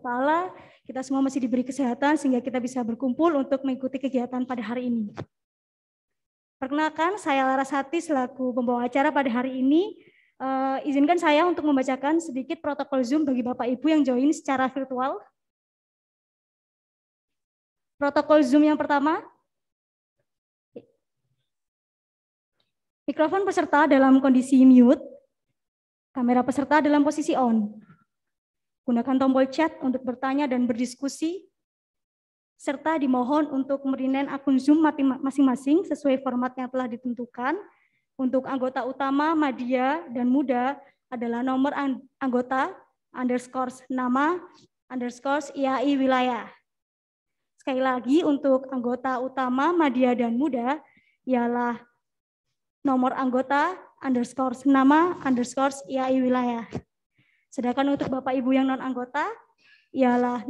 SWT, kita semua masih diberi kesehatan sehingga kita bisa berkumpul untuk mengikuti kegiatan pada hari ini. Perkenalkan, saya Larasati selaku pembawa acara pada hari ini. Izinkan saya untuk membacakan sedikit protokol Zoom bagi Bapak Ibu yang join secara virtual. Protokol Zoom yang pertama, mikrofon peserta dalam kondisi mute, kamera peserta dalam posisi on. Gunakan tombol chat untuk bertanya dan berdiskusi, serta dimohon untuk merinen akun Zoom masing-masing sesuai format yang telah ditentukan. Untuk anggota utama, media, dan muda adalah nomor anggota, _nama, _IAI wilayah. Sekali lagi, untuk anggota utama, media, dan muda ialah nomor anggota, _nama, _IAI wilayah. Sedangkan untuk Bapak Ibu yang non-anggota, ialah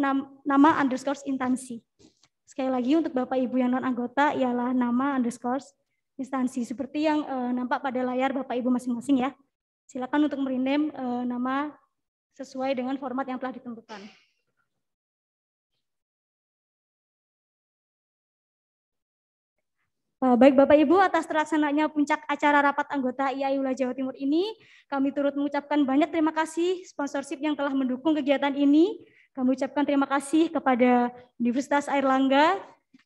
nama _instansi. Sekali lagi untuk Bapak Ibu yang non-anggota ialah nama _instansi. Seperti yang nampak pada layar Bapak Ibu masing-masing ya. Silakan untuk merename nama sesuai dengan format yang telah ditentukan. Baik Bapak Ibu, atas terlaksananya puncak acara rapat anggota IAI Wilayah Jawa Timur ini, kami turut mengucapkan banyak terima kasih sponsorship yang telah mendukung kegiatan ini. Kami ucapkan terima kasih kepada Universitas Airlangga,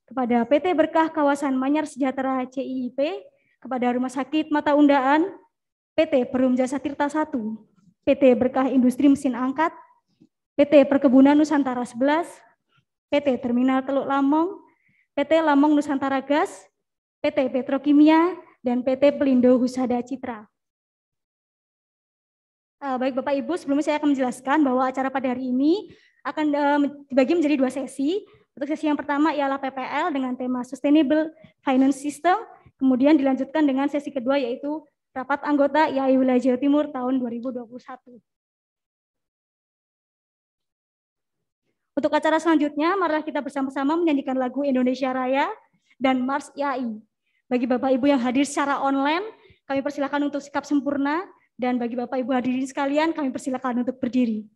kepada PT Berkah Kawasan Manyar Sejahtera CIIP, kepada Rumah Sakit Mata Undaan, PT Perum Jasa Tirta I, PT Berkah Industri Mesin Angkat, PT Perkebunan Nusantara 11, PT Terminal Teluk Lamong, PT Lamong Nusantara Gas, PT Petrokimia, dan PT Pelindo Husada Citra. Baik Bapak Ibu, sebelumnya saya akan menjelaskan bahwa acara pada hari ini akan dibagi menjadi 2 sesi. Untuk sesi yang pertama ialah PPL dengan tema Sustainable Finance System, kemudian dilanjutkan dengan sesi kedua yaitu rapat anggota IAI Wilayah Jawa Timur tahun 2021. Untuk acara selanjutnya, marilah kita bersama-sama menyanyikan lagu Indonesia Raya dan Mars IAI. Bagi Bapak Ibu yang hadir secara online, kami persilakan untuk sikap sempurna, dan bagi Bapak Ibu hadirin sekalian, kami persilakan untuk berdiri.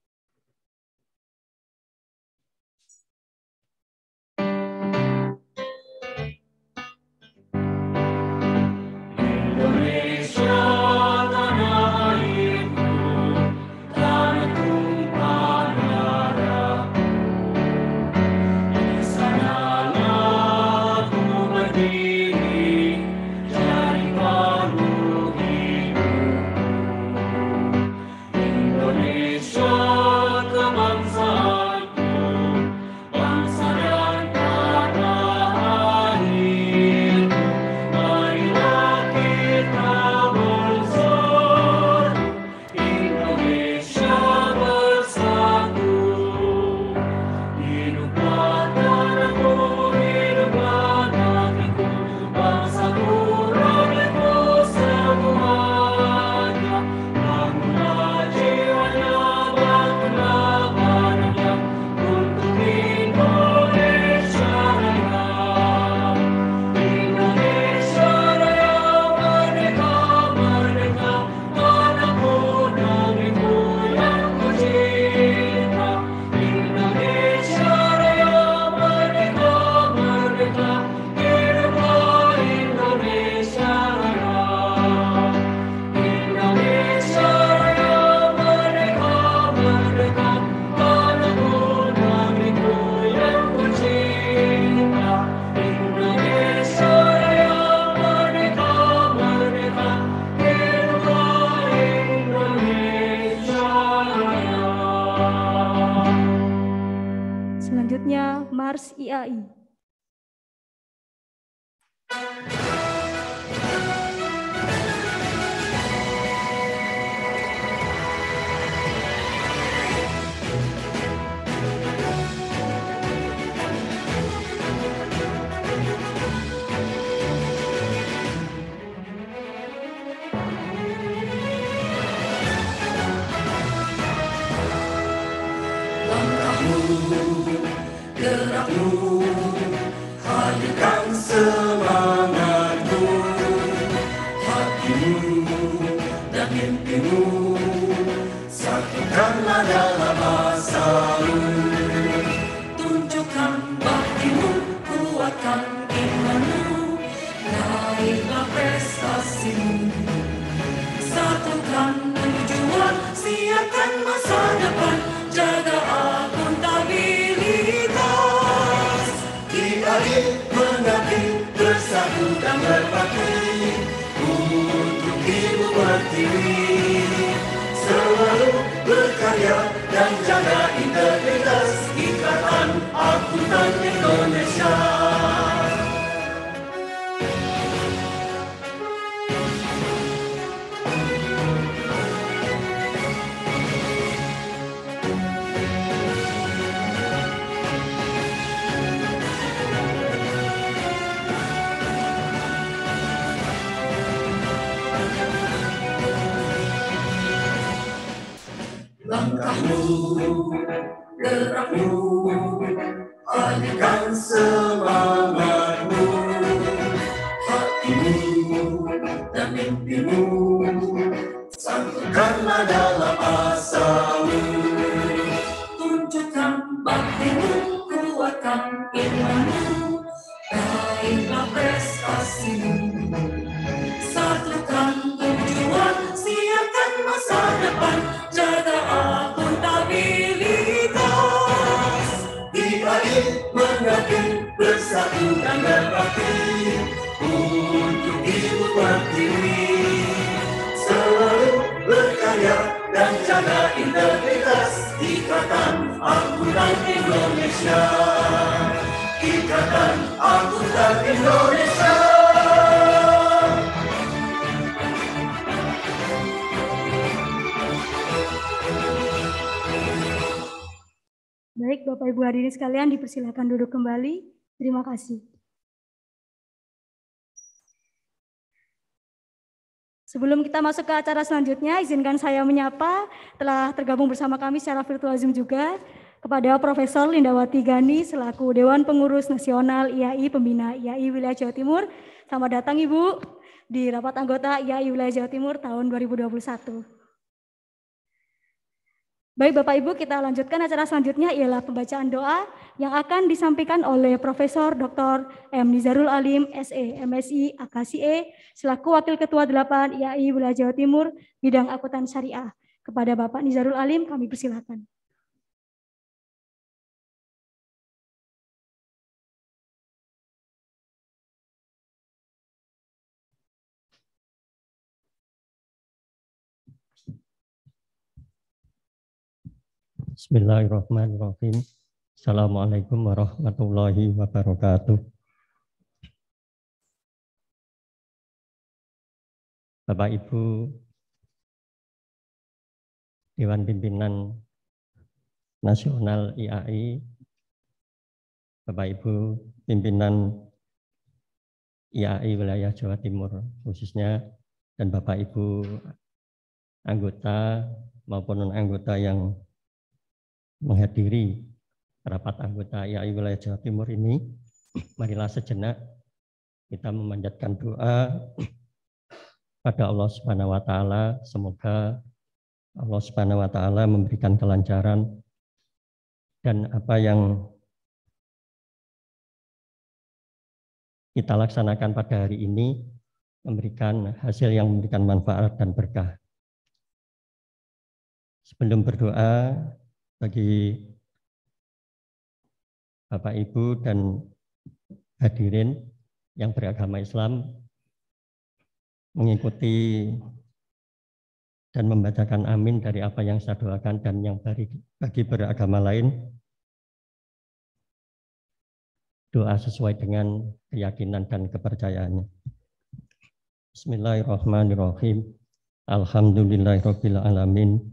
Selanjutnya, Mars IAI. Gerakmu, hadirkan semangatmu, hatimu dan mimpimu, satukanlah dalam asamu. IAI mengabdi, bersatu dan berbakti untuk Ibu Pertiwi, selalu berkarya dan jaga integritas Ikatan Akuntan Indonesia. Langkahmu, gerakmu, alihkan semangatmu, hatimu dan mimpimu, satukanlah dalam asamu. Tunjukkan baktimu, kuatkan imanmu, raihlah prestasimu. Satukan tujuan, siapkan masa depan, jaga akuntabilitas. IAI mengabdi, bersatu dan berbakti untuk Ibu Pertiwi, selalu berkarya dan jaga integritas Ikatan Akuntan Indonesia. Ikatan Akuntan Indonesia. Baik, Bapak Ibu hadirin sekalian, dipersilakan duduk kembali. Terima kasih. Sebelum kita masuk ke acara selanjutnya, izinkan saya menyapa telah tergabung bersama kami secara virtual Zoom juga kepada Profesor Lindawati Gani selaku Dewan Pengurus Nasional IAI Pembina IAI Wilayah Jawa Timur. Selamat datang Ibu di rapat anggota IAI Wilayah Jawa Timur tahun 2021. Baik Bapak Ibu, kita lanjutkan acara selanjutnya ialah pembacaan doa yang akan disampaikan oleh Profesor Dr. M. Nizarul Alim, SE, MSI, AKSIE, selaku Wakil Ketua 8 IAI Wilayah Jawa Timur, Bidang Akuntan Syariah. Kepada Bapak Nizarul Alim, kami persilakan. Bismillahirrahmanirrahim. Assalamualaikum warahmatullahi wabarakatuh. Bapak Ibu Dewan Pimpinan Nasional IAI, Bapak Ibu Pimpinan IAI Wilayah Jawa Timur khususnya, dan Bapak Ibu anggota maupun non-anggota yang menghadiri rapat anggota IAI Wilayah Jawa Timur ini, marilah sejenak kita memanjatkan doa pada Allah Subhanahu wa taala. Semoga Allah Subhanahu wa taala memberikan kelancaran dan apa yang kita laksanakan pada hari ini memberikan hasil yang memberikan manfaat dan berkah. Sebelum berdoa, bagi Bapak Ibu dan hadirin yang beragama Islam mengikuti dan membacakan amin dari apa yang saya doakan, dan yang bagi beragama lain doa sesuai dengan keyakinan dan kepercayaannya. Bismillahirrahmanirrahim. Alhamdulillahirabbil alamin.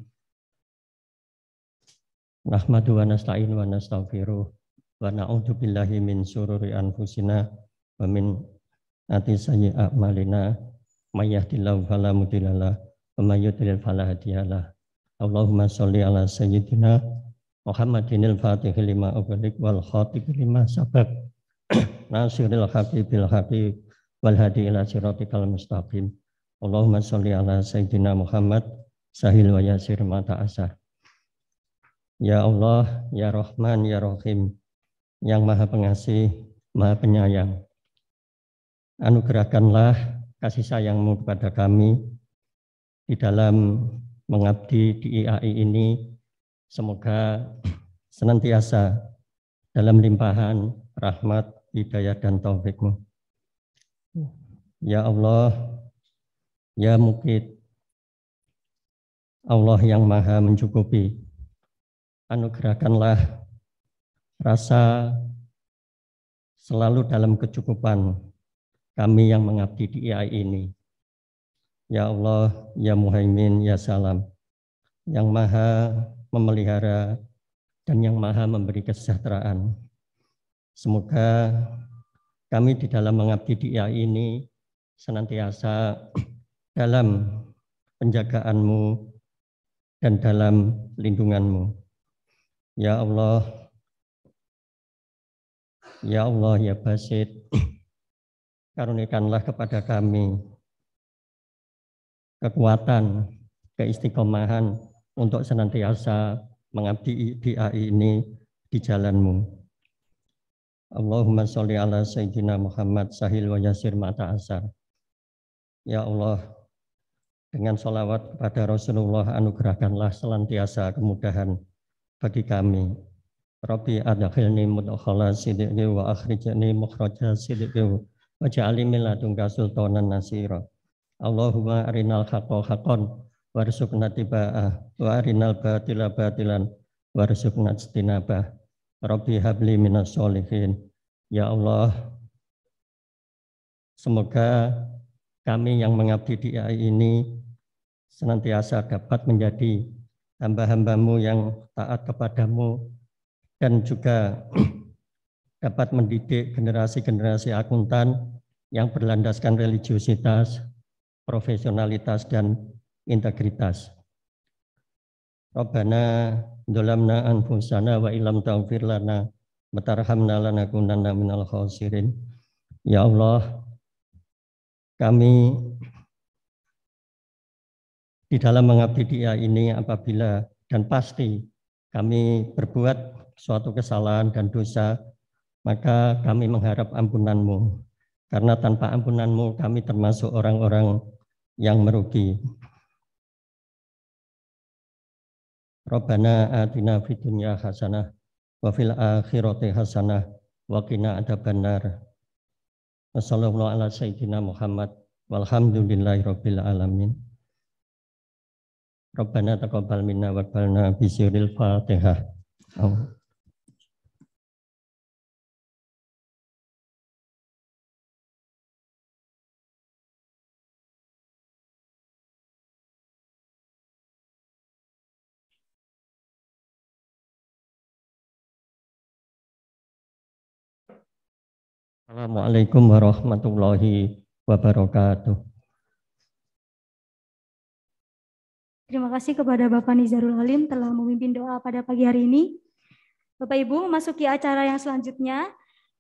Nahmadu wa nasta'inu wa nastaghfiruh wa na'udzu billahi min syururi anfusina wa min sayyi'ati a'malina may yahdihillahu fala mudhillalah wa may yudlil fala hadiyalah. Allahumma sholli ala sayyidina Muhammadinil fatih lima ughliq wal khatib lima sabaq nasiril haqqi bil haqqi wal hadi ila siratikal mustaqim. Allahumma sholli ala sayyidina Muhammad sahil wa yasir ma ta'asar. Ya Allah, Ya Rahman, Ya Rahim, yang Maha Pengasih, Maha Penyayang, anugerahkanlah kasih sayang-Mu kepada kami di dalam mengabdi di IAI ini. Semoga senantiasa dalam limpahan rahmat, hidayah dan taufik-Mu. Ya Allah, ya Mukit, Allah yang maha mencukupi, anugerahkanlah rasa selalu dalam kecukupan kami yang mengabdi di IAI ini. Ya Allah, ya Muhaimin, ya Salam, yang maha memelihara dan yang maha memberi kesejahteraan. Semoga kami di dalam mengabdi di IAI ini senantiasa dalam penjagaan-Mu dan dalam lindungan-Mu. Ya Allah, ya Allah, ya Basit, karunikanlah kepada kami kekuatan, keistiqomahan untuk senantiasa mengabdi di IAI ini di jalan-Mu. Allahumma sholli ala Sayyidina Muhammad sahil wa yasir mata asar. Ya Allah, dengan sholawat kepada Rasulullah, anugerahkanlah senantiasa kemudahan bagi kami. Rabbi adkhilni mudkhala sidqi wa akhrijni mukhraja sidqi waj'alni min ladunka sultanan nasira. Allahumma arinal haqqa haqqan warzuqna tiba'ah wa arinal batila batilan warzuqna ijtinabah. Rabbi habli minas sholihin. Ya Allah, semoga kami yang mengabdi di IAI ini senantiasa dapat menjadi hamba-hamba-Mu yang taat kepada-Mu dan juga dapat mendidik generasi-generasi akuntan yang berlandaskan religiositas, profesionalitas, dan integritas. Rabbana dolamna anfusana wa ilam taghfir lana wa tarhamna lanakunanna minal khasirin. Ya Allah, kami di dalam mengabdi di IAI ini apabila dan pasti kami berbuat suatu kesalahan dan dosa, maka kami mengharap ampunan-Mu. Karena tanpa ampunan-Mu kami termasuk orang-orang yang merugi. Rabbana atina fid dunya hasanah wa fil akhirati hasanah wa qina adzabannar. Wassallallahu ala sayyidina Muhammad walhamdulillahi rabbil alamin. Rabbana taqabbal minna wa qbalna bi sirril Fatihah. Assalamualaikum warahmatullahi wabarakatuh. Terima kasih kepada Bapak Nizarul Alim telah memimpin doa pada pagi hari ini. Bapak Ibu, memasuki acara yang selanjutnya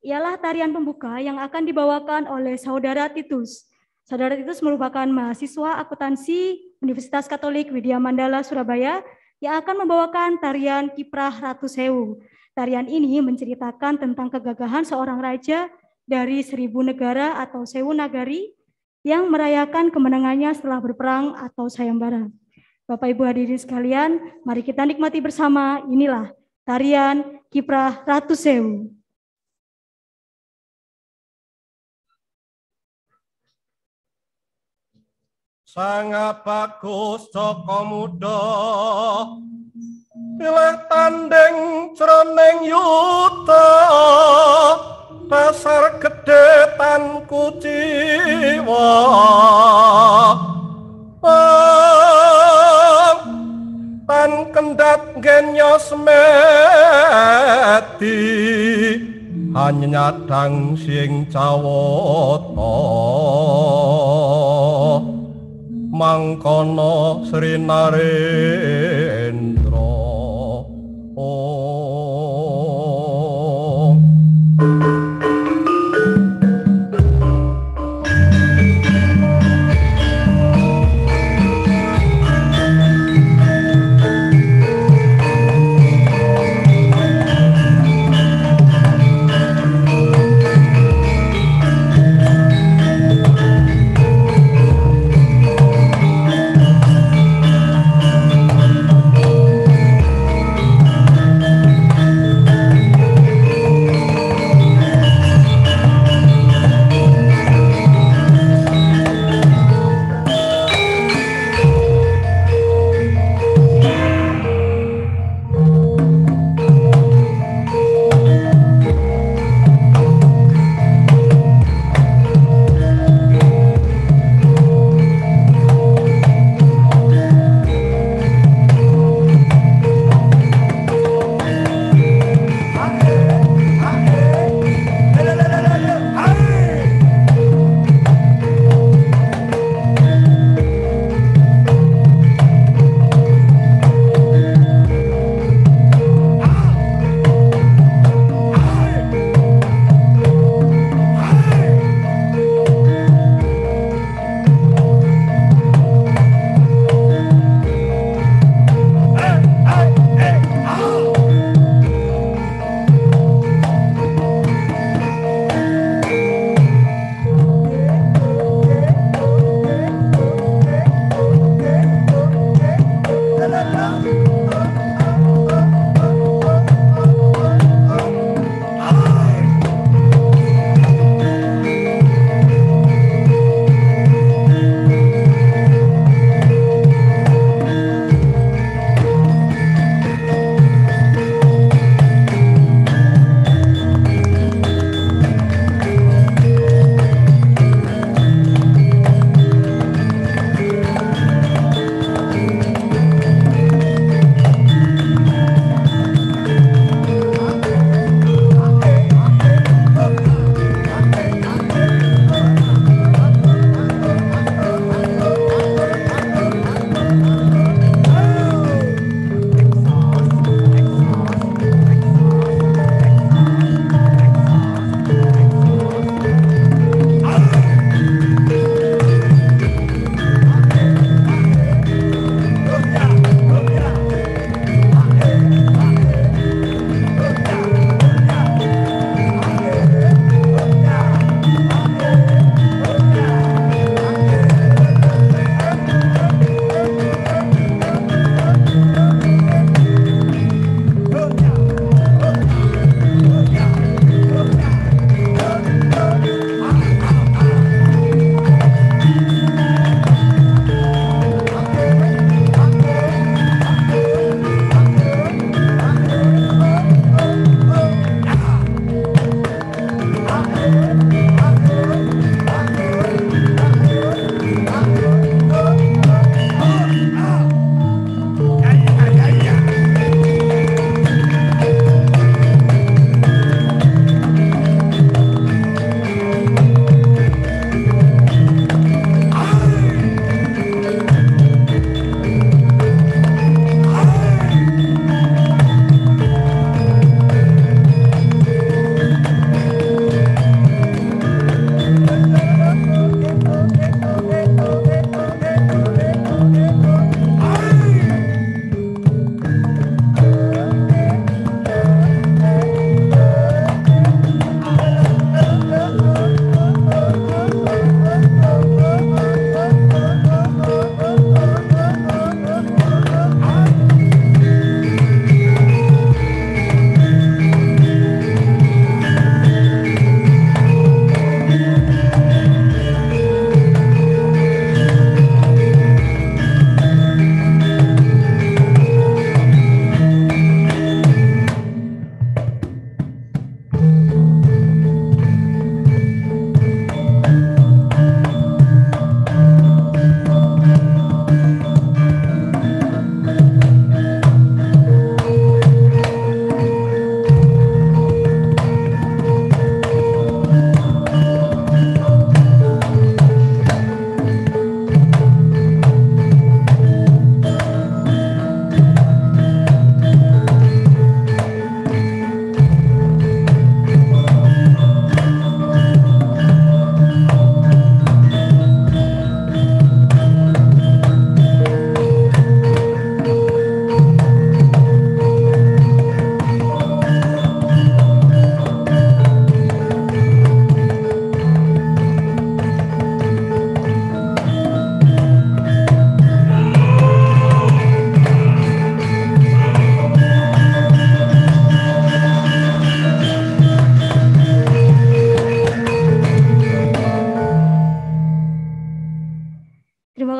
ialah tarian pembuka yang akan dibawakan oleh Saudara Titus. Saudara Titus merupakan mahasiswa akuntansi Universitas Katolik Widya Mandala Surabaya yang akan membawakan tarian Kiprah Ratu Sewu. Tarian ini menceritakan tentang kegagahan seorang raja dari 1000 negara atau Sewu Nagari yang merayakan kemenangannya setelah berperang atau sayembara. Bapak Ibu hadirin sekalian, mari kita nikmati bersama. Inilah tarian Kiprah Ratu Sewu. Sangat bagus Joko Muda, pilih tanding jroning yuta, dasar gede tan kuciwa. Tan kendat genyo semeti, hanya nyadang sing cawata. Mangkono Sri Narendra.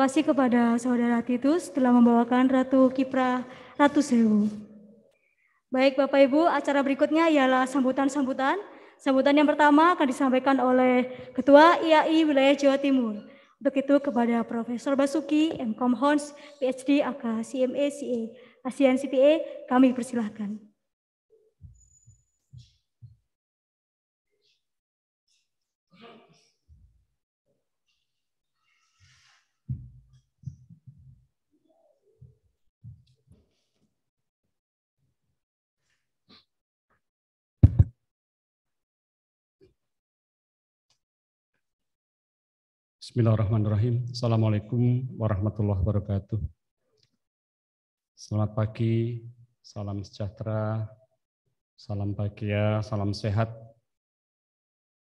Terima kasih kepada Saudara Titus telah membawakan Ratu Kipra Ratu Sewu. Baik Bapak Ibu, acara berikutnya ialah sambutan-sambutan. Sambutan yang pertama akan disampaikan oleh Ketua IAI Wilayah Jawa Timur. Untuk itu kepada Profesor Basuki, M.Com Hons, PhD, AK, CMA, CA, ASEAN CPA, kami persilahkan. Bismillahirrahmanirrahim. Assalamualaikum warahmatullahi wabarakatuh. Selamat pagi, salam sejahtera, salam bahagia, salam sehat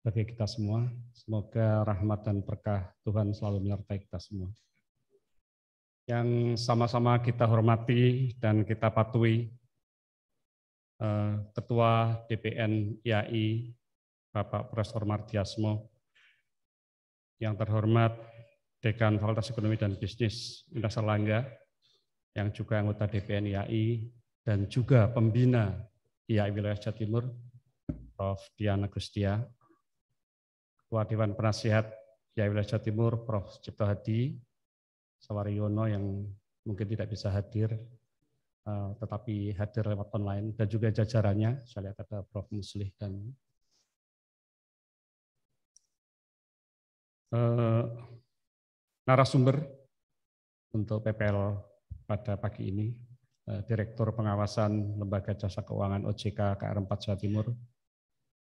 bagi kita semua. Semoga rahmat dan berkah Tuhan selalu menyertai kita semua. Yang sama-sama kita hormati dan kita patuhi Ketua DPN IAI, Bapak Profesor Mardiasmo, yang terhormat Dekan Fakultas Ekonomi dan Bisnis Universitas Erlangga, yang juga anggota DPN IAI, dan juga pembina IAI Wilayah Jawa Timur, Prof. Dian Agustia, Ketua Dewan Penasihat IAI Wilayah Jawa Timur, Prof. Cipto Hadi Sawaryono, yang mungkin tidak bisa hadir, tetapi hadir lewat online, dan juga jajarannya, saya lihat ada Prof. Muslih dan narasumber untuk PPL pada pagi ini, Direktur Pengawasan Lembaga Jasa Keuangan OJK KR4 Jawa Timur,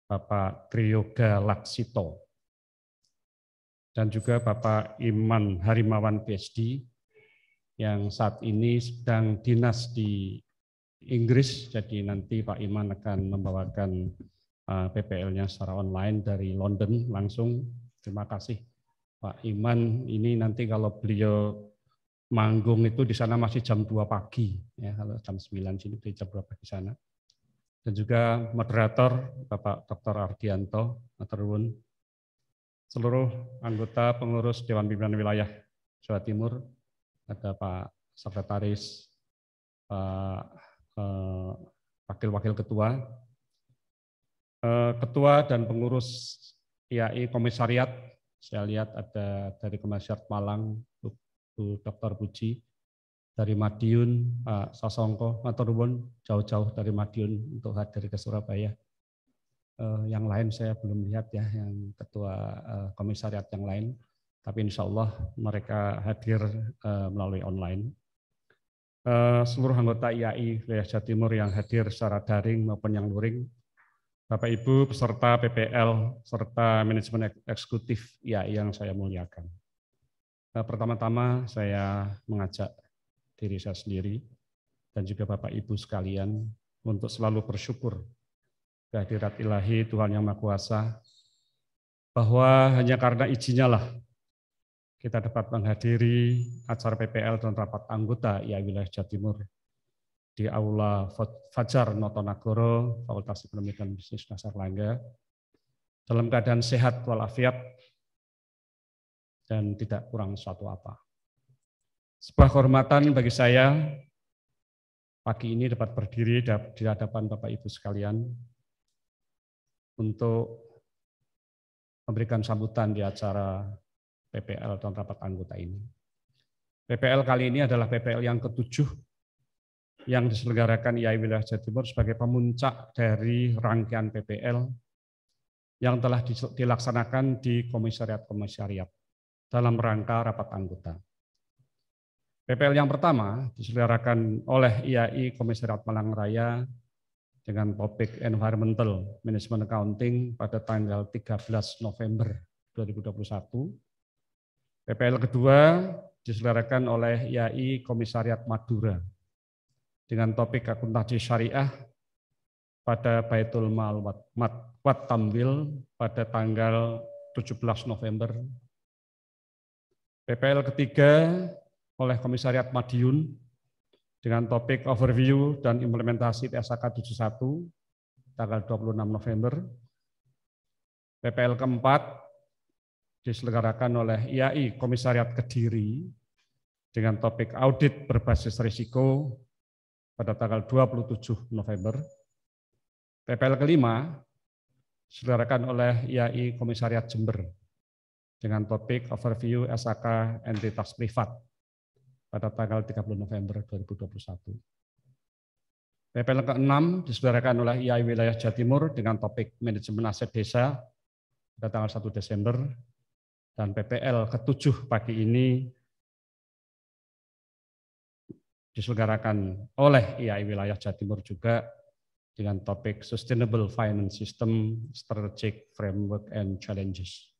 Bapak Triyoga Laksito, dan juga Bapak Iman Harimawan PhD, yang saat ini sedang dinas di Inggris, jadi nanti Pak Iman akan membawakan PPL-nya secara online dari London langsung. Terima kasih Pak Iman. Ini nanti kalau beliau manggung itu di sana masih jam 2 pagi, ya, kalau jam 9 sini di jam 2 pagi sana. Dan juga moderator Bapak Dr. Ardianto, matur nuwun. Seluruh anggota pengurus Dewan Pimpinan Wilayah Jawa Timur, ada Pak Sekretaris, Pak Wakil-Wakil Ketua, Ketua dan pengurus IAI Komisariat, saya lihat ada dari Komisariat Malang, Bu Dr. Puji, dari Madiun, Pak Sasongko, matur nuwun jauh-jauh dari Madiun untuk hadir ke Surabaya. Yang lain saya belum lihat ya, yang Ketua Komisariat yang lain, tapi insya Allah mereka hadir melalui online. Seluruh anggota IAI Wilayah Jawa Timur yang hadir secara daring maupun yang luring, Bapak Ibu peserta PPL serta manajemen eksekutif IAI yang saya muliakan. Pertama-tama saya mengajak diri saya sendiri dan juga Bapak Ibu sekalian untuk selalu bersyukur kehadirat ilahi Tuhan Yang Maha Kuasa, bahwa hanya karena izinnya lah kita dapat menghadiri acara PPL dan rapat anggota IAI Wilayah Jawa Timur di Aula Fajar Notonagoro, Fakultas Ekonomi dan Bisnis Universitas Erlangga, dalam keadaan sehat walafiat dan tidak kurang suatu apa. Sebuah kehormatan bagi saya pagi ini dapat berdiri di hadapan Bapak Ibu sekalian untuk memberikan sambutan di acara PPL dan rapat anggota ini. PPL kali ini adalah PPL yang ke-7 yang diselenggarakan IAI Wilayah Jawa Timur sebagai pemuncak dari rangkaian PPL yang telah dilaksanakan di komisariat-komisariat dalam rangka rapat anggota. PPL yang pertama diselenggarakan oleh IAI Komisariat Malang Raya dengan topik Environmental Management Accounting pada tanggal 13 November 2021. PPL kedua diselenggarakan oleh IAI Komisariat Madura dengan topik akuntansi syariah pada Baitul Mal Wat Tamwil pada tanggal 17 November. PPL ketiga oleh Komisariat Madiun dengan topik overview dan implementasi TSAK 71 tanggal 26 November. PPL keempat diselenggarakan oleh IAI Komisariat Kediri dengan topik audit berbasis risiko pada tanggal 27 November. PPL kelima diselenggarakan oleh IAI Komisariat Jember dengan topik overview SAK entitas privat pada tanggal 30 November 2021. PPL ke-6 diselenggarakan oleh IAI Wilayah Jawa Timur dengan topik manajemen aset desa pada tanggal 1 Desember, dan PPL ke-7 pagi ini diselenggarakan oleh IAI Wilayah Jawa Timur juga dengan topik Sustainable Finance System, Strategic Framework and Challenges.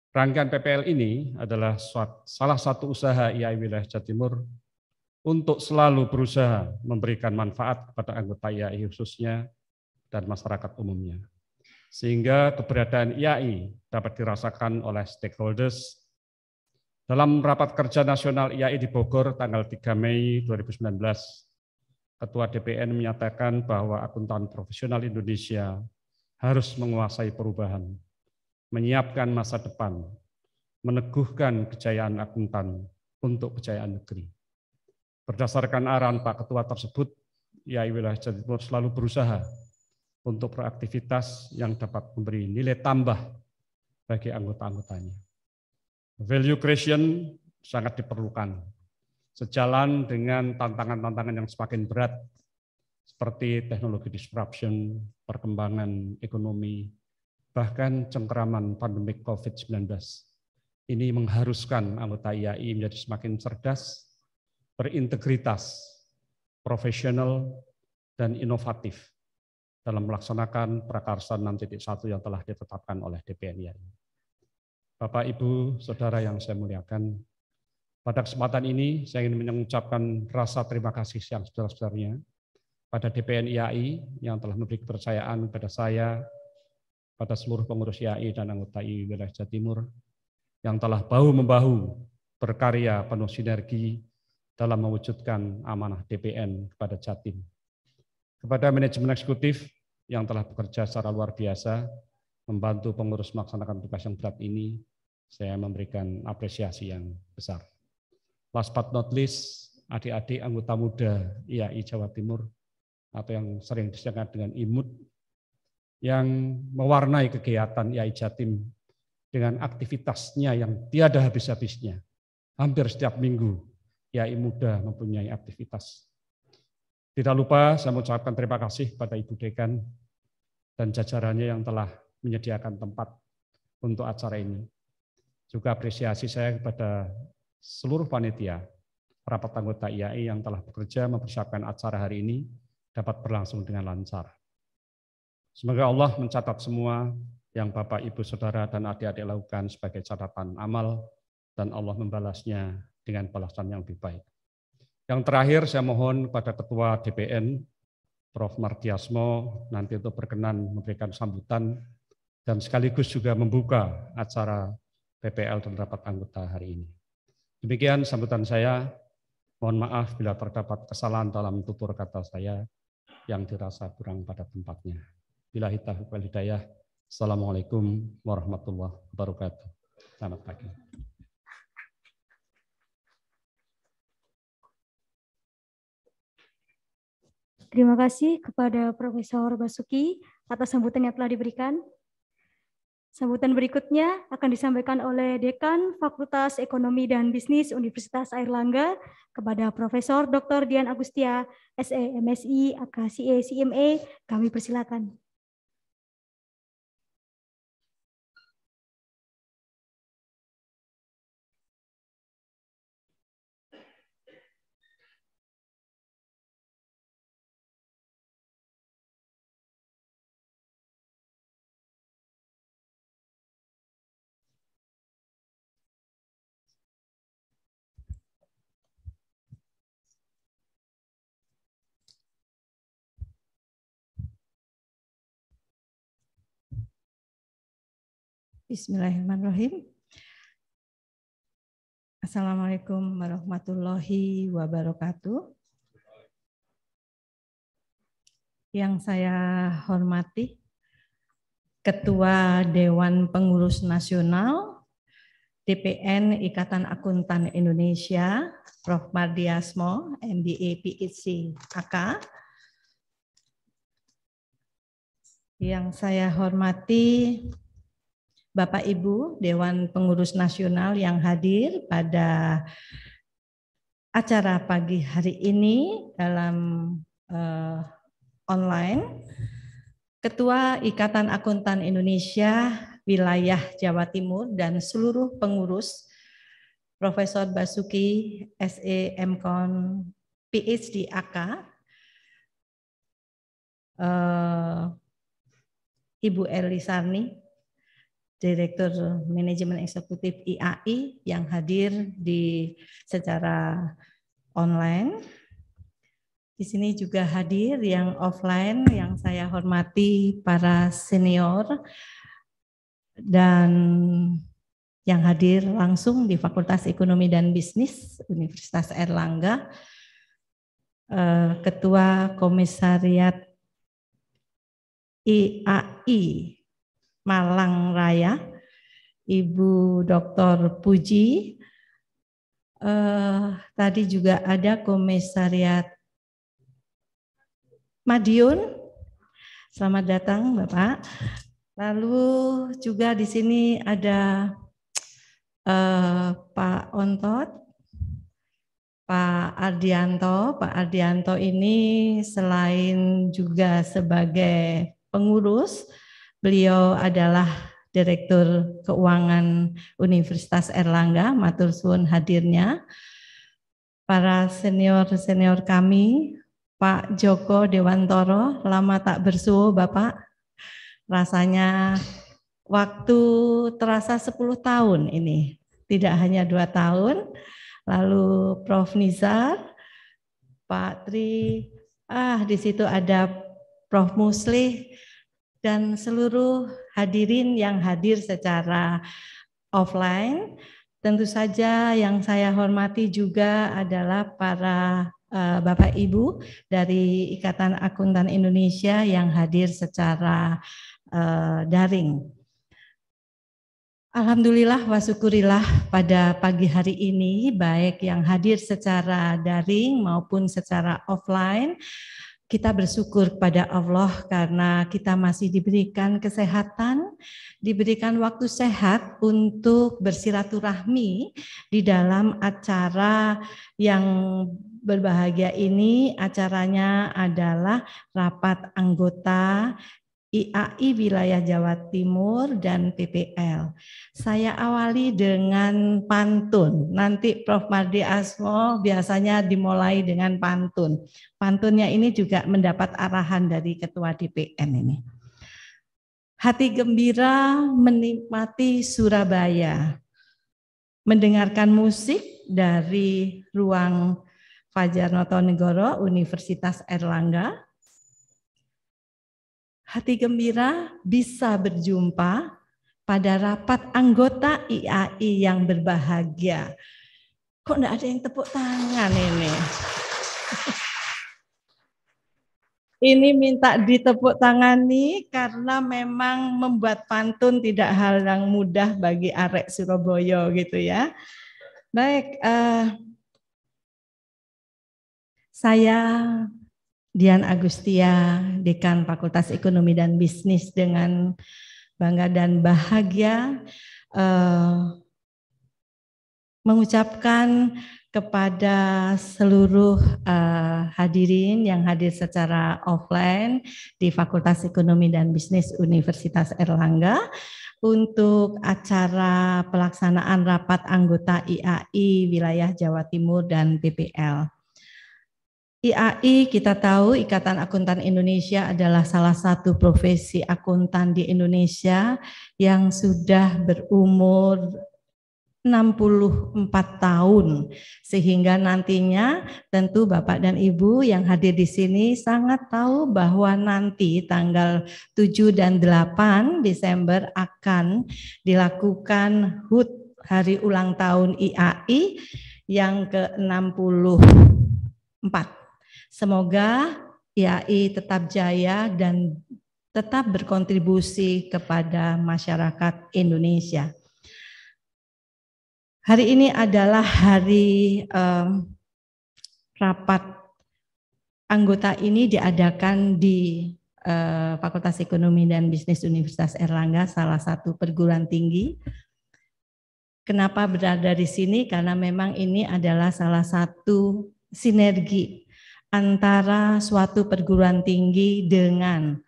Rangkaian PPL ini adalah salah satu usaha IAI Wilayah Jawa Timur untuk selalu berusaha memberikan manfaat kepada anggota IAI khususnya dan masyarakat umumnya, sehingga keberadaan IAI dapat dirasakan oleh stakeholders. Dalam rapat kerja nasional IAI di Bogor tanggal 3 Mei 2019, Ketua DPN menyatakan bahwa akuntan profesional Indonesia harus menguasai perubahan, menyiapkan masa depan, meneguhkan kejayaan akuntan untuk kejayaan negeri. Berdasarkan arahan Pak Ketua tersebut, IAI Wilayah Jawa Timur selalu berusaha untuk beraktivitas yang dapat memberi nilai tambah bagi anggota-anggotanya. Value creation sangat diperlukan, sejalan dengan tantangan-tantangan yang semakin berat, seperti teknologi disruption, perkembangan ekonomi, bahkan cengkeraman pandemik COVID-19. Ini mengharuskan anggota IAI menjadi semakin cerdas, berintegritas, profesional, dan inovatif dalam melaksanakan prakarsa 6.1 yang telah ditetapkan oleh DPN IAI. Bapak, Ibu, Saudara yang saya muliakan, pada kesempatan ini saya ingin mengucapkan rasa terima kasih yang sebesar-besarnya pada DPN IAI yang telah memberi kepercayaan kepada saya, pada seluruh pengurus IAI dan anggota IAI Wilayah Jawa Timur yang telah bahu-membahu berkarya penuh sinergi dalam mewujudkan amanah DPN kepada Jatim. Kepada manajemen eksekutif yang telah bekerja secara luar biasa membantu pengurus melaksanakan tugas yang berat ini, saya memberikan apresiasi yang besar. Last but not least, adik-adik anggota muda IAI Jawa Timur atau yang sering disingkat dengan IMUD yang mewarnai kegiatan IAI Jatim dengan aktivitasnya yang tiada habis-habisnya. Hampir setiap minggu IAI Muda mempunyai aktivitas. Tidak lupa saya mengucapkan terima kasih kepada Ibu Dekan dan jajarannya yang telah menyediakan tempat untuk acara ini. Juga apresiasi saya kepada seluruh panitia, rapat anggota IAI yang telah bekerja mempersiapkan acara hari ini dapat berlangsung dengan lancar. Semoga Allah mencatat semua yang Bapak, Ibu, Saudara, dan adik-adik lakukan sebagai catatan amal, dan Allah membalasnya dengan balasan yang lebih baik. Yang terakhir saya mohon pada Ketua DPN, Prof. Mardiasmo, nanti untuk berkenan memberikan sambutan dan sekaligus juga membuka acara PPL dan rapat anggota hari ini. Demikian sambutan saya. Mohon maaf bila terdapat kesalahan dalam tutur kata saya yang dirasa kurang pada tempatnya. Billahi taufiq wal hidayah. Assalamualaikum warahmatullahi wabarakatuh. Selamat pagi. Terima kasih kepada Profesor Basuki atas sambutan yang telah diberikan. Sambutan berikutnya akan disampaikan oleh Dekan Fakultas Ekonomi dan Bisnis Universitas Airlangga kepada Profesor Dr. Dian Agustia, SE, MSI, AKCA, CMA. Kami persilakan. Bismillahirrahmanirrahim. Assalamualaikum warahmatullahi wabarakatuh. Yang saya hormati Ketua Dewan Pengurus Nasional DPN Ikatan Akuntan Indonesia, Prof. Mardiasmo, MBA PhD AK. Yang saya hormati Bapak Ibu Dewan Pengurus Nasional yang hadir pada acara pagi hari ini dalam online, Ketua Ikatan Akuntan Indonesia Wilayah Jawa Timur dan seluruh pengurus, Profesor Basuki SE MKon PhD AK, Ibu Erli Sarni, Direktur Manajemen Eksekutif IAI yang hadir secara online. Di sini juga hadir yang offline, yang saya hormati para senior dan yang hadir langsung di Fakultas Ekonomi dan Bisnis Universitas Airlangga, Ketua Komisariat IAI Malang Raya, Ibu Dr. Puji. Tadi juga ada Komisariat Madiun. Selamat datang, Bapak. Lalu juga di sini ada Pak Ontot, Pak Ardianto. Pak Ardianto ini selain juga sebagai pengurus, beliau adalah Direktur Keuangan Universitas Airlangga. Matur suwun hadirnya. Para senior-senior kami, Pak Joko Dewantoro, lama tak bersuwo Bapak. Rasanya waktu terasa 10 tahun ini, tidak hanya 2 tahun. Lalu Prof. Nizar, Pak Tri, di situ ada Prof. Muslih, dan seluruh hadirin yang hadir secara offline. Tentu saja yang saya hormati juga adalah para Bapak Ibu dari Ikatan Akuntan Indonesia yang hadir secara daring. Alhamdulillah wa syukurillah pada pagi hari ini, baik yang hadir secara daring maupun secara offline, kita bersyukur kepada Allah karena kita masih diberikan kesehatan, diberikan waktu sehat untuk bersilaturahmi di dalam acara yang berbahagia ini. Acaranya adalah rapat anggota IAI Wilayah Jawa Timur dan PPL. Saya awali dengan pantun. Nanti Prof. Mardiasmo biasanya dimulai dengan pantun. Pantunnya ini juga mendapat arahan dari Ketua DPN ini. Hati gembira menikmati Surabaya. Mendengarkan musik dari ruang Fajar Notonegoro Universitas Airlangga. Hati gembira bisa berjumpa pada rapat anggota IAI yang berbahagia. Kok enggak ada yang tepuk tangan ini? Ini minta ditepuk tangani karena memang membuat pantun tidak hal yang mudah bagi arek Surabaya gitu ya. Baik, saya Dian Agustia, Dekan Fakultas Ekonomi dan Bisnis, dengan bangga dan bahagia mengucapkan kepada seluruh hadirin yang hadir secara offline di Fakultas Ekonomi dan Bisnis Universitas Airlangga untuk acara pelaksanaan rapat anggota IAI Wilayah Jawa Timur dan PPL. IAI kita tahu Ikatan Akuntan Indonesia adalah salah satu profesi akuntan di Indonesia yang sudah berumur 64 tahun, sehingga nantinya tentu Bapak dan Ibu yang hadir di sini sangat tahu bahwa nanti tanggal 7 dan 8 Desember akan dilakukan HUT Hari Ulang Tahun IAI yang ke-64. Semoga IAI tetap jaya dan tetap berkontribusi kepada masyarakat Indonesia. Hari ini adalah hari rapat anggota ini diadakan di Fakultas Ekonomi dan Bisnis Universitas Airlangga, salah satu perguruan tinggi. Kenapa berada di sini? Karena memang ini adalah salah satu sinergi antara suatu perguruan tinggi dengan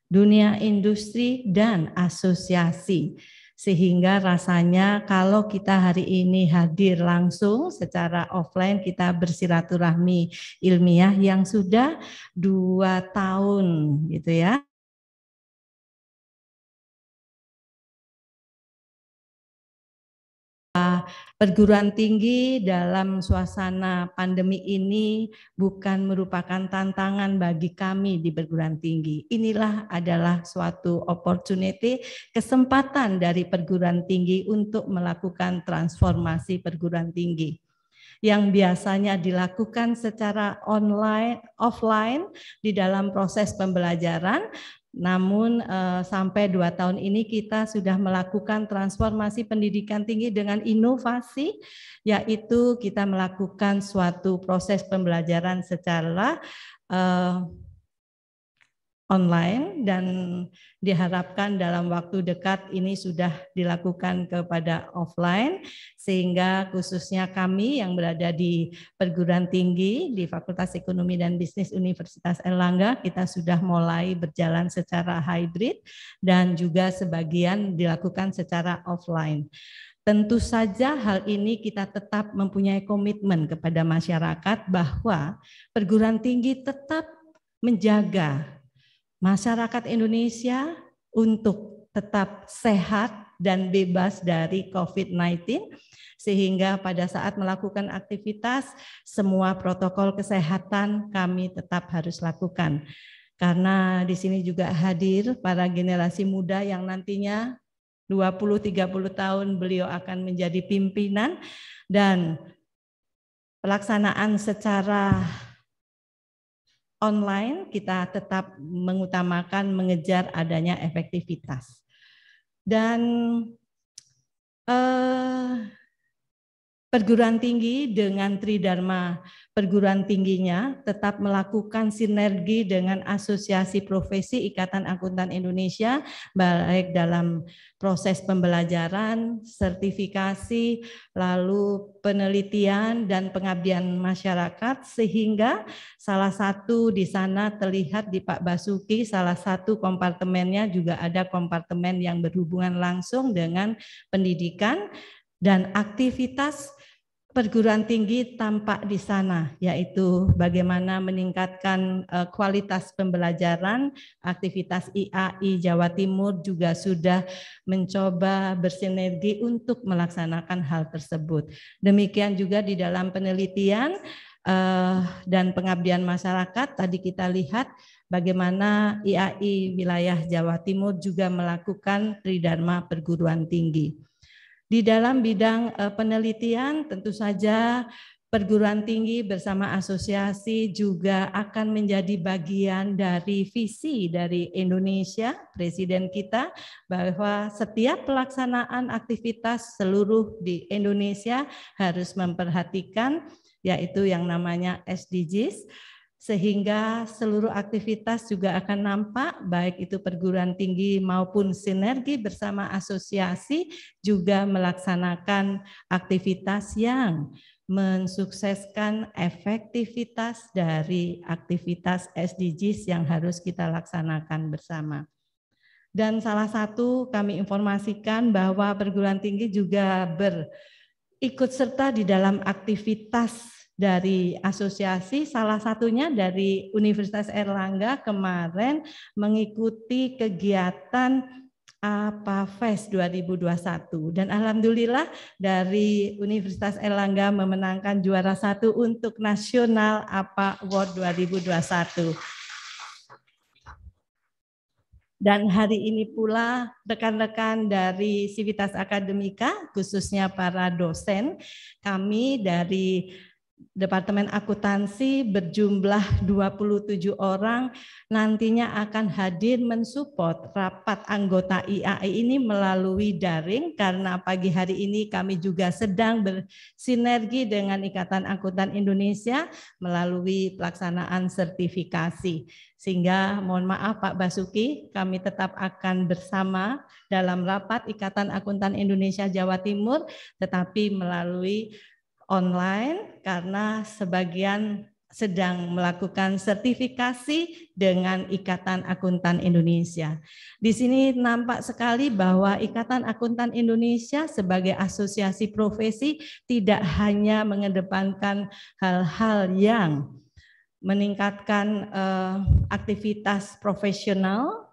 dunia industri dan asosiasi. Sehingga rasanya kalau kita hari ini hadir langsung secara offline, kita bersilaturahmi ilmiah yang sudah 2 tahun gitu ya. Perguruan tinggi dalam suasana pandemi ini bukan merupakan tantangan bagi kami di perguruan tinggi. Inilah adalah suatu opportunity, kesempatan dari perguruan tinggi untuk melakukan transformasi perguruan tinggi yang biasanya dilakukan secara online, offline di dalam proses pembelajaran. Namun sampai 2 tahun ini kita sudah melakukan transformasi pendidikan tinggi dengan inovasi, yaitu kita melakukan suatu proses pembelajaran secara online, dan diharapkan dalam waktu dekat ini sudah dilakukan kepada offline, sehingga khususnya kami yang berada di perguruan tinggi di Fakultas Ekonomi dan Bisnis Universitas Airlangga, kita sudah mulai berjalan secara hybrid dan juga sebagian dilakukan secara offline. Tentu saja hal ini kita tetap mempunyai komitmen kepada masyarakat bahwa perguruan tinggi tetap menjaga masyarakat Indonesia untuk tetap sehat dan bebas dari COVID-19, sehingga pada saat melakukan aktivitas semua protokol kesehatan kami tetap harus lakukan. Karena di sini juga hadir para generasi muda yang nantinya 20-30 tahun beliau akan menjadi pimpinan, dan pelaksanaan secara online kita tetap mengutamakan mengejar adanya efektivitas. Dan perguruan tinggi dengan Tridharma perguruan tingginya tetap melakukan sinergi dengan Asosiasi Profesi Ikatan Akuntan Indonesia, baik dalam proses pembelajaran, sertifikasi, lalu penelitian dan pengabdian masyarakat, sehingga salah satu di sana terlihat di Pak Basuki, salah satu kompartemennya juga ada kompartemen yang berhubungan langsung dengan pendidikan, dan aktivitas perguruan tinggi tampak di sana, yaitu bagaimana meningkatkan kualitas pembelajaran. Aktivitas IAI Jawa Timur juga sudah mencoba bersinergi untuk melaksanakan hal tersebut. Demikian juga di dalam penelitian dan pengabdian masyarakat, tadi kita lihat bagaimana IAI wilayah Jawa Timur juga melakukan Tridharma perguruan tinggi. Di dalam bidang penelitian tentu saja perguruan tinggi bersama asosiasi juga akan menjadi bagian dari visi dari Indonesia, Presiden kita, bahwa setiap pelaksanaan aktivitas seluruh di Indonesia harus memperhatikan yaitu yang namanya SDGs, sehingga seluruh aktivitas juga akan nampak, baik itu perguruan tinggi maupun sinergi bersama asosiasi juga melaksanakan aktivitas yang mensukseskan efektivitas dari aktivitas SDGs yang harus kita laksanakan bersama. Dan salah satu kami informasikan bahwa perguruan tinggi juga berikut serta di dalam aktivitas dari asosiasi, salah satunya dari Universitas Airlangga kemarin mengikuti kegiatan APAFest 2021, dan alhamdulillah dari Universitas Airlangga memenangkan juara 1 untuk Nasional APA Award 2021. Dan hari ini pula rekan-rekan dari Civitas Akademika, khususnya para dosen, kami dari Departemen Akuntansi berjumlah 27 orang nantinya akan hadir mensupport rapat anggota IAI ini melalui daring, karena pagi hari ini kami juga sedang bersinergi dengan Ikatan Akuntan Indonesia melalui pelaksanaan sertifikasi. Sehingga mohon maaf Pak Basuki, kami tetap akan bersama dalam rapat Ikatan Akuntan Indonesia Jawa Timur, tetapi melalui online karena sebagian sedang melakukan sertifikasi dengan Ikatan Akuntan Indonesia. Di sini nampak sekali bahwa Ikatan Akuntan Indonesia sebagai asosiasi profesi tidak hanya mengedepankan hal-hal yang meningkatkan aktivitas profesional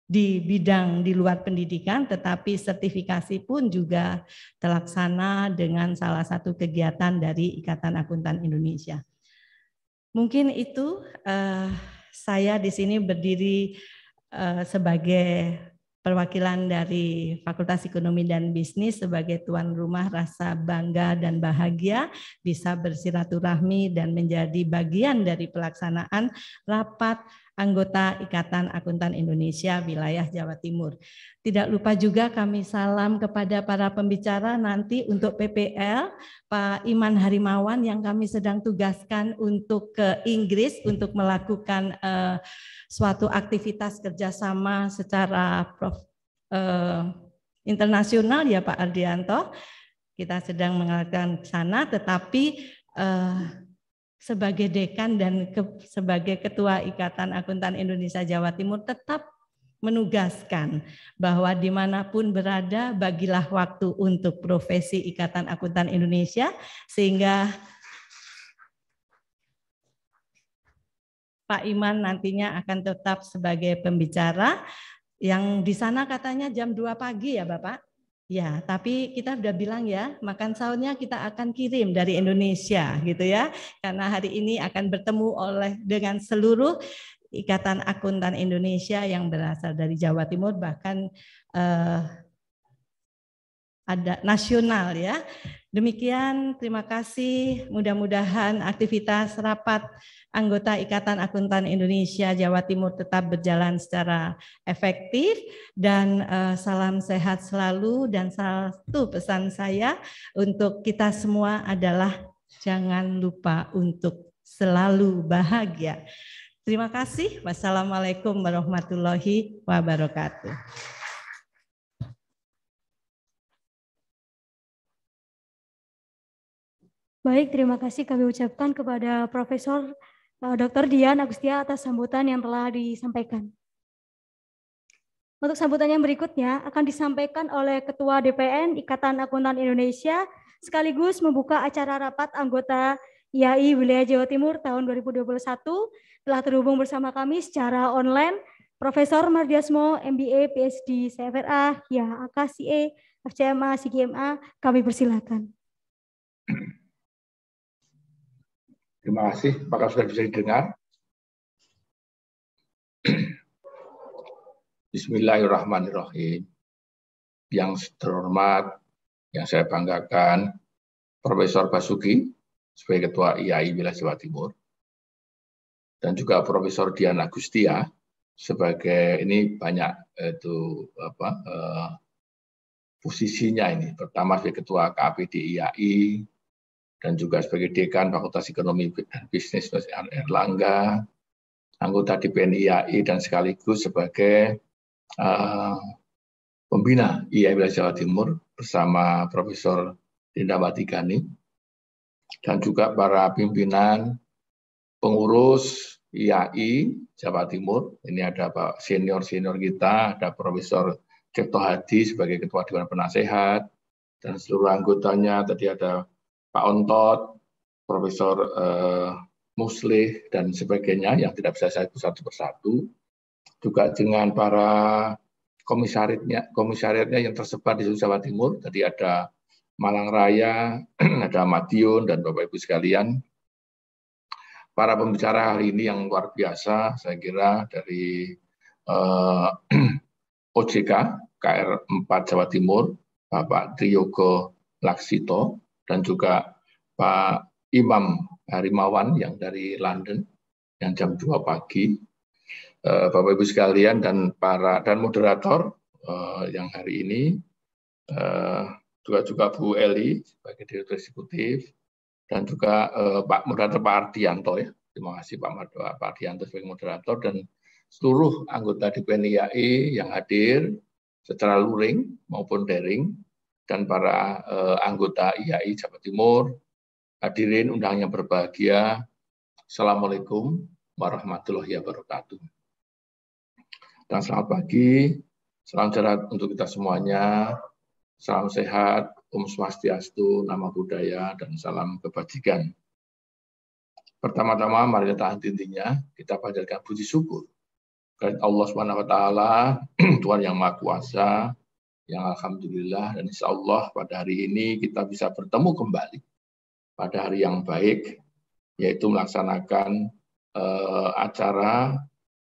di bidang di luar pendidikan, tetapi sertifikasi pun juga terlaksana dengan salah satu kegiatan dari Ikatan Akuntan Indonesia. Mungkin itu saya di sini berdiri sebagai perwakilan dari Fakultas Ekonomi dan Bisnis sebagai tuan rumah, rasa bangga dan bahagia bisa bersilaturahmi dan menjadi bagian dari pelaksanaan rapat anggota Ikatan Akuntan Indonesia wilayah Jawa Timur. Tidak lupa juga kami salam kepada para pembicara nanti untuk PPL, Pak Iman Harimawan yang kami sedang tugaskan untuk ke Inggris untuk melakukan suatu aktivitas kerjasama secara internasional ya Pak Ardianto. Kita sedang mengadakan sana, tetapi sebagai dekan dan sebagai ketua Ikatan Akuntan Indonesia Jawa Timur tetap menugaskan bahwa dimanapun berada bagilah waktu untuk profesi Ikatan Akuntan Indonesia, sehingga Pak Iman nantinya akan tetap sebagai pembicara yang di sana katanya jam 2 pagi ya Bapak. Ya, tapi kita sudah bilang ya, makan sahurnya kita akan kirim dari Indonesia gitu ya. Karena hari ini akan bertemu dengan seluruh Ikatan Akuntan Indonesia yang berasal dari Jawa Timur, bahkan ada nasional ya. Demikian, terima kasih. Mudah-mudahan aktivitas rapat anggota Ikatan Akuntan Indonesia Jawa Timur tetap berjalan secara efektif dan salam sehat selalu. Dan satu pesan saya untuk kita semua adalah jangan lupa untuk selalu bahagia. Terima kasih. Wassalamualaikum warahmatullahi wabarakatuh. Baik, terima kasih kami ucapkan kepada Profesor Dr. Dian Agustia atas sambutan yang telah disampaikan. Untuk sambutan yang berikutnya akan disampaikan oleh Ketua DPN Ikatan Akuntan Indonesia sekaligus membuka acara rapat anggota IAI Wilayah Jawa Timur tahun 2021. Telah terhubung bersama kami secara online Profesor Mardiasmo, MBA, PhD, CFRA, ya, AKCA, FCMA, CGMA. Kami persilakan. Terima kasih, apakah sudah bisa didengar? Bismillahirrahmanirrahim. Yang terhormat, yang saya banggakan, Profesor Basuki sebagai Ketua IAI Wilayah Jawa Timur, dan juga Profesor Dian Agustia sebagai ini banyak posisinya ini. Pertama sebagai Ketua KAPD IAI, dan juga sebagai Dekan Fakultas Ekonomi dan Bisnis Erlangga, anggota DPN IAI, dan sekaligus sebagai pembina IAI Wilayah Jawa Timur bersama Profesor Dindawati Gani, dan juga para pimpinan pengurus IAI Jawa Timur. Ini ada Pak senior-senior kita, ada Profesor Cipto Hadi sebagai Ketua Dewan Penasehat, dan seluruh anggotanya. Tadi ada Pak Ontot, Profesor Muslih, dan sebagainya yang tidak bisa saya satu persatu. Juga dengan para komisariatnya yang tersebar di seluruh Jawa Timur. Tadi ada Malang Raya, ada Madiun, dan Bapak Ibu sekalian. Para pembicara hari ini yang luar biasa, saya kira dari OJK, KR4 Jawa Timur, Bapak Triyogo Laksito, dan juga Pak Imam Harimawan yang dari London yang jam 2 pagi. Bapak Ibu sekalian dan moderator yang hari ini, juga Bu Eli sebagai Direktur Eksekutif, dan juga Pak Moderator Pak Ardianto ya. Terima kasih Pak Ardianto sebagai moderator dan seluruh anggota DPN IAI yang hadir secara luring maupun daring, dan para anggota IAI Jawa Timur, hadirin undangan yang berbahagia. Assalamualaikum warahmatullahi wabarakatuh. Dan selamat pagi, salam sehat untuk kita semuanya, salam sehat, Om Swastiastu, Namo Buddhaya, dan salam kebajikan. Pertama-tama mari kita intinya kita panjatkan puji syukur kepada Allah SWT, Tuhan yang Maha Kuasa, yang alhamdulillah dan insya Allah pada hari ini kita bisa bertemu kembali pada hari yang baik, yaitu melaksanakan acara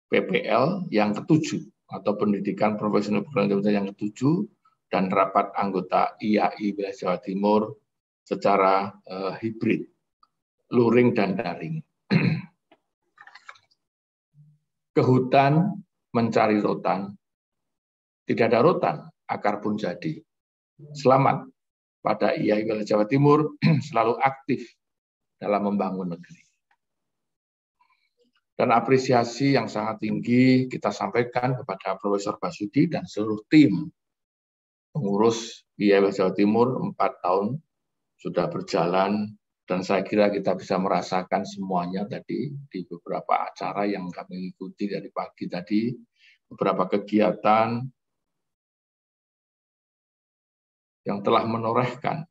PPL yang ke-7 atau Pendidikan Profesional Perguruan yang ke-7 dan rapat anggota IAI wilayah Jawa Timur secara hibrid, luring dan daring. Ke hutan mencari rotan, tidak ada rotan, akar pun jadi. Selamat pada IAI wilayah Jawa Timur selalu aktif dalam membangun negeri. Dan apresiasi yang sangat tinggi kita sampaikan kepada Profesor Basudi dan seluruh tim pengurus IAI wilayah Jawa Timur 4 tahun sudah berjalan. Dan saya kira kita bisa merasakan semuanya tadi di beberapa acara yang kami ikuti dari pagi tadi, beberapa kegiatan yang telah menorehkan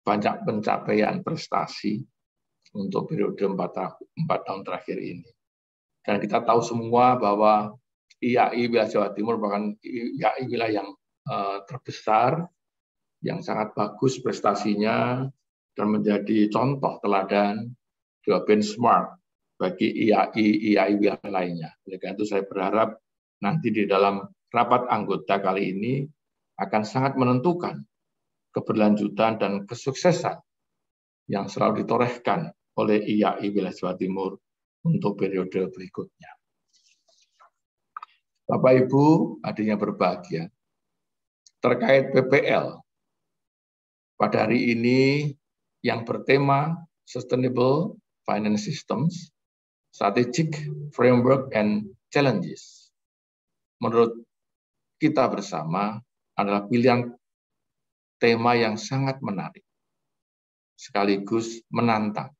banyak pencapaian prestasi untuk periode 4 tahun terakhir ini. Dan kita tahu semua bahwa IAI wilayah Jawa Timur bahkan IAI wilayah yang terbesar, yang sangat bagus prestasinya, dan menjadi contoh teladan, juga benchmark bagi IAI wilayah lainnya. Oleh karena itu saya berharap nanti di dalam rapat anggota kali ini akan sangat menentukan keberlanjutan dan kesuksesan yang selalu ditorehkan oleh IAI wilayah Jawa Timur untuk periode berikutnya. Bapak Ibu, adanya berbahagia. Terkait PPL, pada hari ini yang bertema Sustainable Finance Systems, Strategic Framework and Challenges. Menurut kita bersama adalah pilihan tema yang sangat menarik, sekaligus menantang.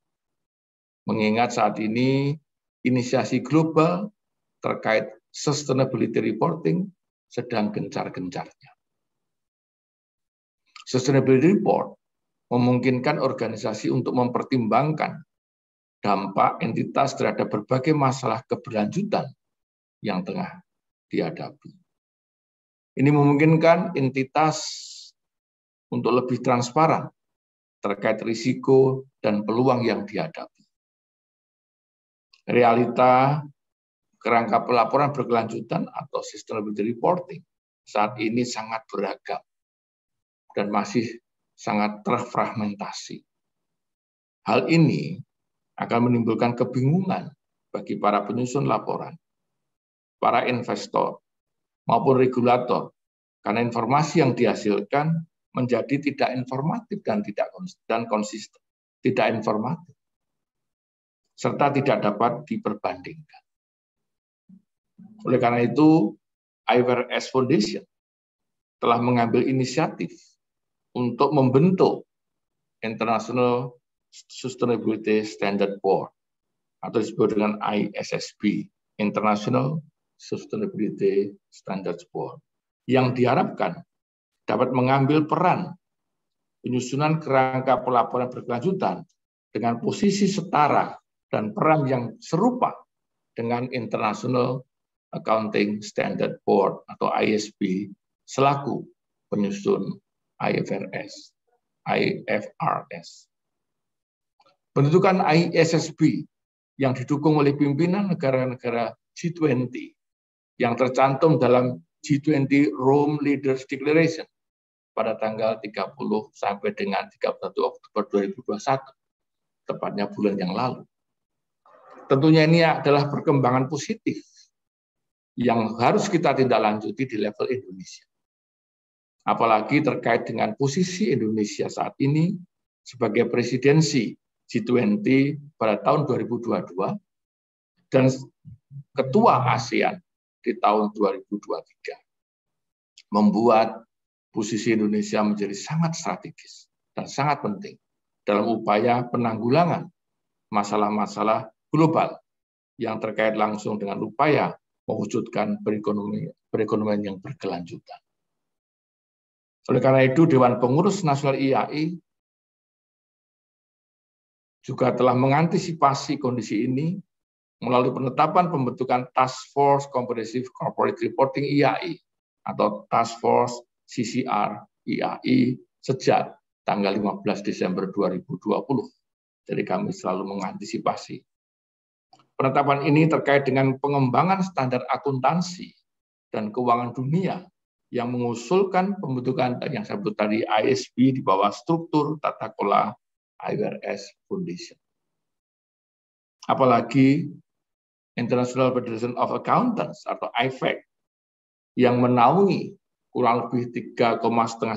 Mengingat saat ini inisiasi global terkait sustainability reporting sedang gencar-gencarnya. Sustainability report memungkinkan organisasi untuk mempertimbangkan dampak entitas terhadap berbagai masalah keberlanjutan yang tengah dihadapi. Ini memungkinkan entitas untuk lebih transparan terkait risiko dan peluang yang dihadapi. Realita kerangka pelaporan berkelanjutan atau sustainability reporting saat ini sangat beragam dan masih sangat terfragmentasi. Hal ini akan menimbulkan kebingungan bagi para penyusun laporan, para investor, maupun regulator, karena informasi yang dihasilkan menjadi tidak informatif dan konsisten, tidak informatif, serta tidak dapat diperbandingkan. Oleh karena itu, IFRS Foundation telah mengambil inisiatif untuk membentuk International Sustainability Standard Board atau disebut dengan ISSB, International Sustainability Standards Board, yang diharapkan dapat mengambil peran penyusunan kerangka pelaporan berkelanjutan dengan posisi setara dan peran yang serupa dengan International Accounting Standard Board atau ISB selaku penyusun IFRS. Bentukan ISSB yang didukung oleh pimpinan negara-negara G20 yang tercantum dalam G20 Rome Leaders Declaration pada tanggal 30 sampai dengan 31 Oktober 2021 tepatnya bulan yang lalu. Tentunya ini adalah perkembangan positif yang harus kita tindak lanjuti di level Indonesia. Apalagi terkait dengan posisi Indonesia saat ini sebagai presidensi G20 pada tahun 2022 dan ketua ASEAN di tahun 2023. Membuat posisi Indonesia menjadi sangat strategis dan sangat penting dalam upaya penanggulangan masalah-masalah global yang terkait langsung dengan upaya mewujudkan perekonomian yang berkelanjutan. Oleh karena itu, Dewan Pengurus Nasional IAI juga telah mengantisipasi kondisi ini melalui penetapan pembentukan Task Force Comprehensive Corporate Reporting IAI atau Task Force CCR IAI sejak tanggal 15 Desember 2020. Jadi kami selalu mengantisipasi. Penetapan ini terkait dengan pengembangan standar akuntansi dan keuangan dunia yang mengusulkan pembentukan yang saya sebut tadi ISB di bawah struktur tata kelola IFRS Foundation. Apalagi International Federation of Accountants atau IFAC yang menaungi kurang lebih 3,5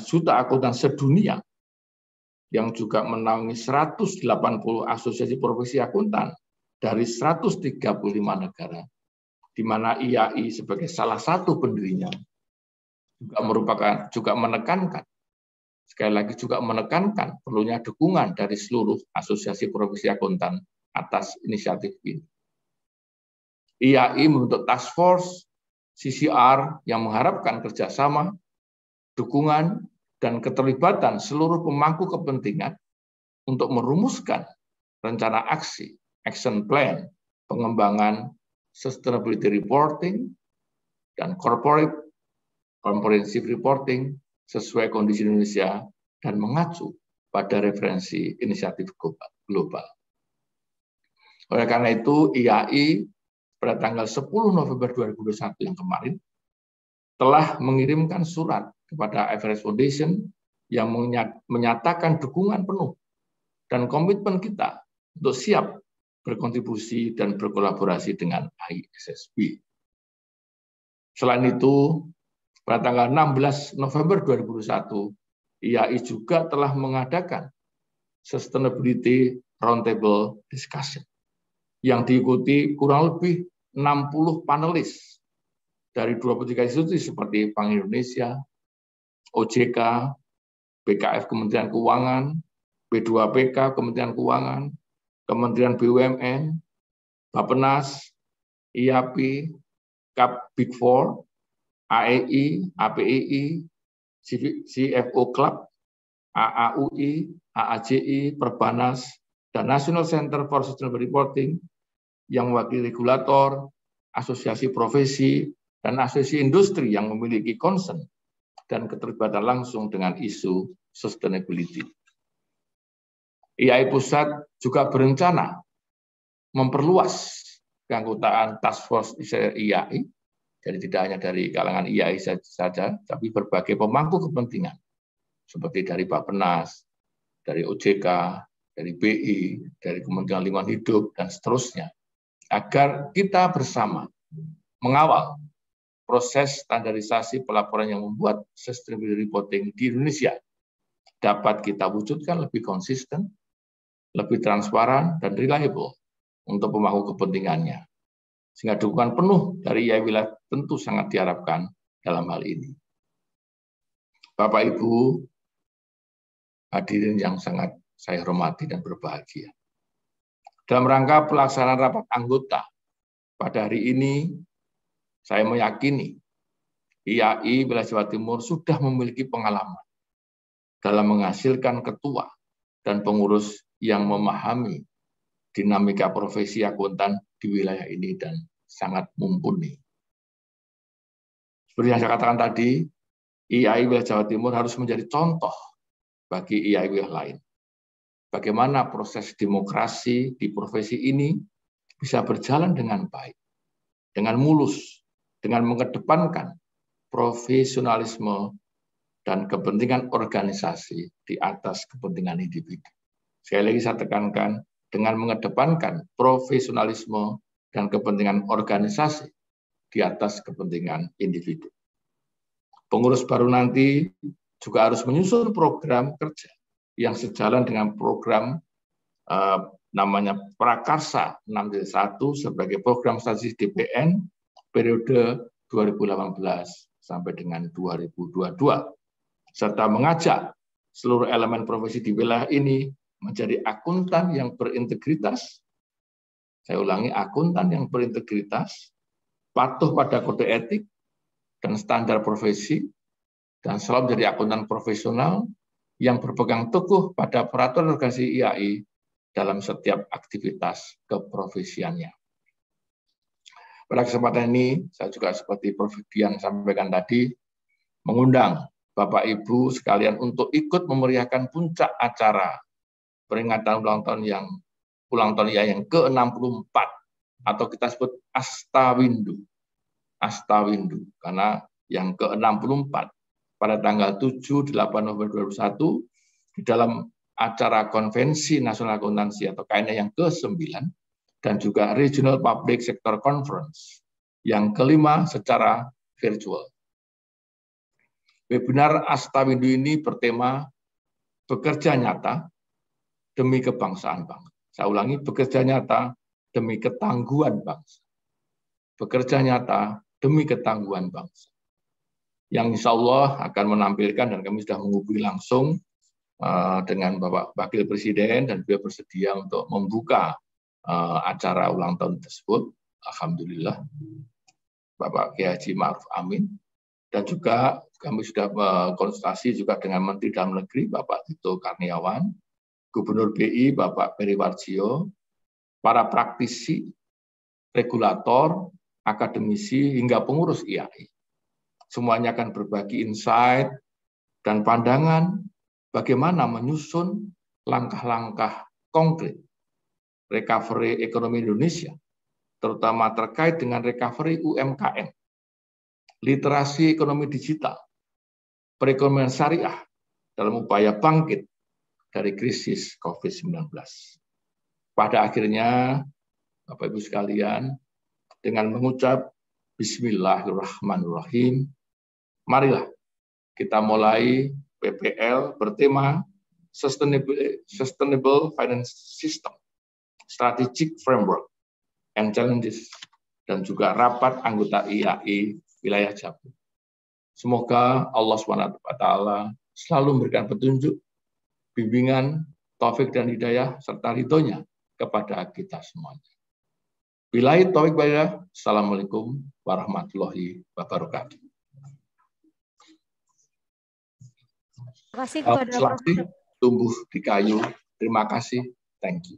juta akuntan sedunia yang juga menaungi 180 asosiasi profesi akuntan dari 135 negara, di mana IAI sebagai salah satu pendirinya juga menekankan, sekali lagi juga menekankan perlunya dukungan dari seluruh asosiasi profesi akuntan atas inisiatif ini. IAI membentuk task force CCR yang mengharapkan kerjasama, dukungan, dan keterlibatan seluruh pemangku kepentingan untuk merumuskan rencana aksi, action plan, pengembangan sustainability reporting, dan corporate comprehensive reporting sesuai kondisi Indonesia dan mengacu pada referensi inisiatif global. Oleh karena itu, IAI pada tanggal 10 November 2021 yang kemarin telah mengirimkan surat kepada IFRS Foundation yang menyatakan dukungan penuh dan komitmen kita untuk siap berkontribusi dan berkolaborasi dengan ISSB. Selain itu, pada tanggal 16 November 2021, IAI juga telah mengadakan Sustainability Roundtable Discussion yang diikuti kurang lebih 60 panelis dari 23 institusi seperti Bank Indonesia, OJK, BKF Kementerian Keuangan, B2PK Kementerian Keuangan, Kementerian BUMN, Bappenas, IAPI, KAP Big Four, AEI, APEI, CFO Club, AAUI, AAJI, Perbanas, dan National Center for Sustainable Reporting yang mewakili regulator, asosiasi profesi, dan asosiasi industri yang memiliki concern dan keterlibatan langsung dengan isu sustainability. IAI Pusat juga berencana memperluas keanggotaan Task Force IAI, jadi tidak hanya dari kalangan IAI saja, tapi berbagai pemangku kepentingan, seperti dari Bappenas, dari OJK, dari BI, dari Kementerian Lingkungan Hidup, dan seterusnya, agar kita bersama mengawal proses standarisasi pelaporan yang membuat sustainability reporting di Indonesia dapat kita wujudkan lebih konsisten, lebih transparan, dan reliable untuk pemangku kepentingannya. Sehingga dukungan penuh dari IAI tentu sangat diharapkan dalam hal ini. Bapak Ibu, hadirin yang sangat saya hormati dan berbahagia. Dalam rangka pelaksanaan rapat anggota pada hari ini, saya meyakini IAI Wilayah Jawa Timur sudah memiliki pengalaman dalam menghasilkan ketua dan pengurus yang memahami dinamika profesi akuntan di wilayah ini dan sangat mumpuni. Seperti yang saya katakan tadi, IAI Wilayah Jawa Timur harus menjadi contoh bagi IAI wilayah lain. Bagaimana proses demokrasi di profesi ini bisa berjalan dengan baik, dengan mulus, dengan mengedepankan profesionalisme dan kepentingan organisasi di atas kepentingan individu. Sekali lagi saya tekankan, dengan mengedepankan profesionalisme dan kepentingan organisasi di atas kepentingan individu. Pengurus baru nanti juga harus menyusun program kerja yang sejalan dengan program namanya Prakarsa 6.1 sebagai program strategis DPN periode 2018 sampai dengan 2022, serta mengajak seluruh elemen profesi di wilayah ini menjadi akuntan yang berintegritas. Saya ulangi, akuntan yang berintegritas, patuh pada kode etik dan standar profesi, dan selalu menjadi akuntan profesional yang berpegang teguh pada peraturan organisasi IAI dalam setiap aktivitas keprofesiannya. Pada kesempatan ini, saya juga seperti Prof. Dian sampaikan tadi, mengundang Bapak Ibu sekalian untuk ikut memeriahkan puncak acara peringatan ulang tahun yang ke-64 atau kita sebut Astawindu. Astawindu karena yang ke-64 pada tanggal 7-8 November 2021 di dalam acara Konvensi Nasional Akuntansi atau KNA yang ke-9 dan juga Regional Public Sector Conference yang ke-5 secara virtual. Webinar Astawindu ini bertema bekerja nyata demi kebangsaan bangsa. Saya ulangi, bekerja nyata demi ketangguhan bangsa. Bekerja nyata demi ketangguhan bangsa. Yang insya Allah akan menampilkan, dan kami sudah menghubungi langsung dengan Bapak Wakil Presiden, dan beliau bersedia untuk membuka acara ulang tahun tersebut. Alhamdulillah, Bapak Kiai Haji Ma'ruf Amin. Dan juga kami sudah konsultasi juga dengan Menteri Dalam Negeri, Bapak Tito Karniawan, Gubernur BI, Bapak Peri Warjio, para praktisi, regulator, akademisi, hingga pengurus IAI. Semuanya akan berbagi insight dan pandangan bagaimana menyusun langkah-langkah konkret recovery ekonomi Indonesia, terutama terkait dengan recovery UMKM, literasi ekonomi digital, perekonomian syariah dalam upaya bangkit dari krisis COVID-19. Pada akhirnya, Bapak Ibu sekalian, dengan mengucap Bismillahirrahmanirrahim, marilah kita mulai PPL bertema Sustainable Finance System, Strategic Framework and Challenges, dan juga rapat anggota IAI wilayah Jawa. Semoga Allah SWT selalu memberikan petunjuk, bimbingan, taufik dan hidayah, serta ridhonya kepada kita semuanya. Billahi taufiq walhidayah. Assalamualaikum warahmatullahi wabarakatuh. Terima kasih kepada Selasi tumbuh di kayu. Terima kasih. Thank you.